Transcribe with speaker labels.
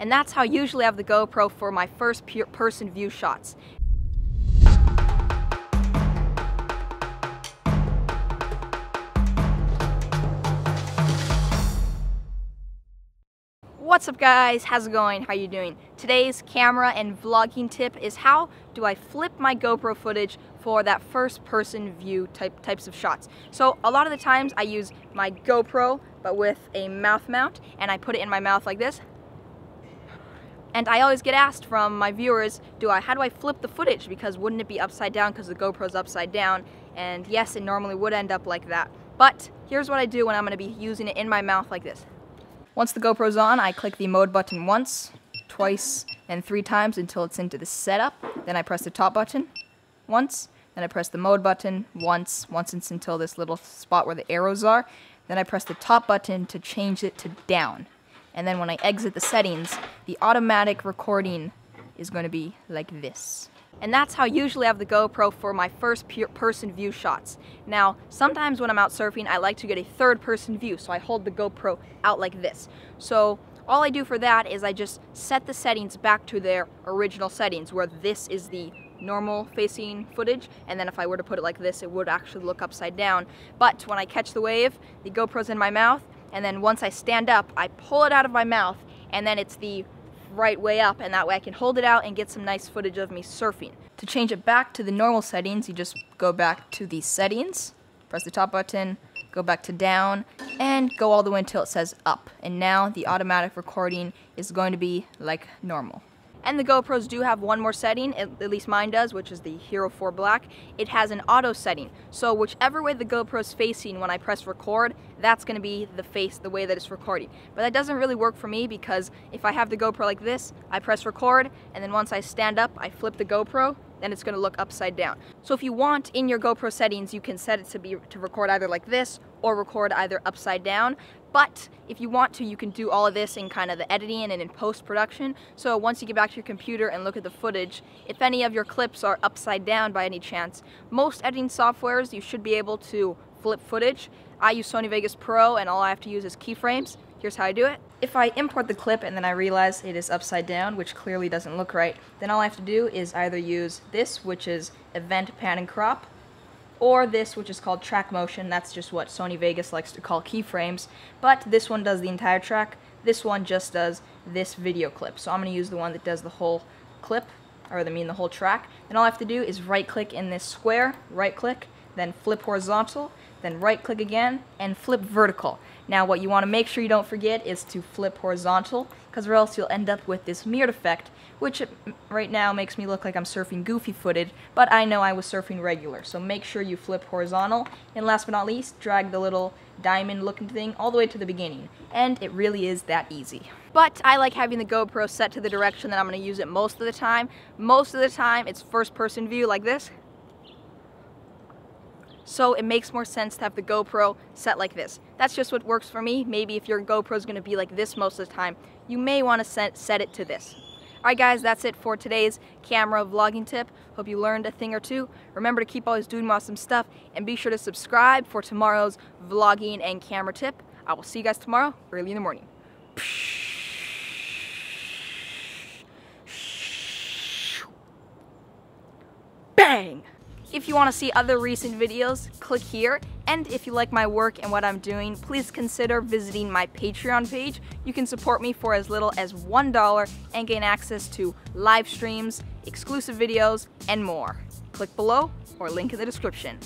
Speaker 1: And that's how I usually have the GoPro for my first person view shots. What's up guys, how's it going, how you doing? Today's camera and vlogging tip is how do I flip my GoPro footage for that first person view types of shots. So a lot of the times I use my GoPro but with a mouth mount, and I put it in my mouth like this. And I always get asked from my viewers, how do I flip the footage, because wouldn't it be upside down because the GoPro's upside down? And yes, it normally would end up like that. But here's what I do when I'm going to be using it in my mouth like this. Once the GoPro's on, I click the mode button once, twice, and 3 times until it's into the setup. Then I press the top button once, then I press the mode button once it's until this little spot where the arrows are. Then I press the top button to change it to down. And then when I exit the settings, the automatic recording is going to be like this. And that's how I usually have the GoPro for my first person view shots. Now, sometimes when I'm out surfing, I like to get a third person view, so I hold the GoPro out like this. So all I do for that is I just set the settings back to their original settings, where this is the normal facing footage, and then if I were to put it like this, it would actually look upside down. But when I catch the wave, the GoPro's in my mouth, and then once I stand up, I pull it out of my mouth, and then it's the right way up, and that way I can hold it out and get some nice footage of me surfing. To change it back to the normal settings, you just go back to the settings, press the top button, go back to down, and go all the way until it says up. And now the automatic recording is going to be like normal. And the GoPros do have one more setting, at least mine does, which is the Hero 4 Black. It has an auto setting. So whichever way the GoPro's facing when I press record, that's going to be the way that it's recording. But that doesn't really work for me, because if I have the GoPro like this, I press record, and then once I stand up, I flip the GoPro, then it's going to look upside down. So if you want, in your GoPro settings, you can set it to record either like this or record either upside down. But if you want to, you can do all of this in kind of the editing and in post-production. So once you get back to your computer and look at the footage, if any of your clips are upside down by any chance, most editing softwares you should be able to flip footage. I use Sony Vegas Pro, and all I have to use is keyframes. Here's how I do it. If I import the clip and then I realize it is upside down, which clearly doesn't look right, then all I have to do is either use this, which is Event Pan and Crop, or this, which is called track motion. That's just what Sony Vegas likes to call keyframes, but this one does the entire track. This one just does this video clip. So I'm going to use the one that does the whole clip, or the whole track. And all I have to do is right-click in this square, right-click, then flip horizontal, then right-click again, and flip vertical. Now what you want to make sure you don't forget is to flip horizontal, because or else you'll end up with this mirrored effect, which right now makes me look like I'm surfing goofy footage, but I know I was surfing regular. So make sure you flip horizontal, and last but not least, drag the little diamond looking thing all the way to the beginning. And it really is that easy. But I like having the GoPro set to the direction that I'm going to use it most of the time. Most of the time it's first person view like this. So it makes more sense to have the GoPro set like this. That's just what works for me. Maybe if your GoPro is going to be like this most of the time, you may want to set it to this. Alright guys, that's it for today's camera vlogging tip. Hope you learned a thing or two. Remember to keep always doing awesome stuff, and be sure to subscribe for tomorrow's vlogging and camera tip. I will see you guys tomorrow, early in the morning. Bang! If you want to see other recent videos, click here. And if you like my work and what I'm doing, please consider visiting my Patreon page. You can support me for as little as $1 and gain access to live streams, exclusive videos, and more. Click below or link in the description.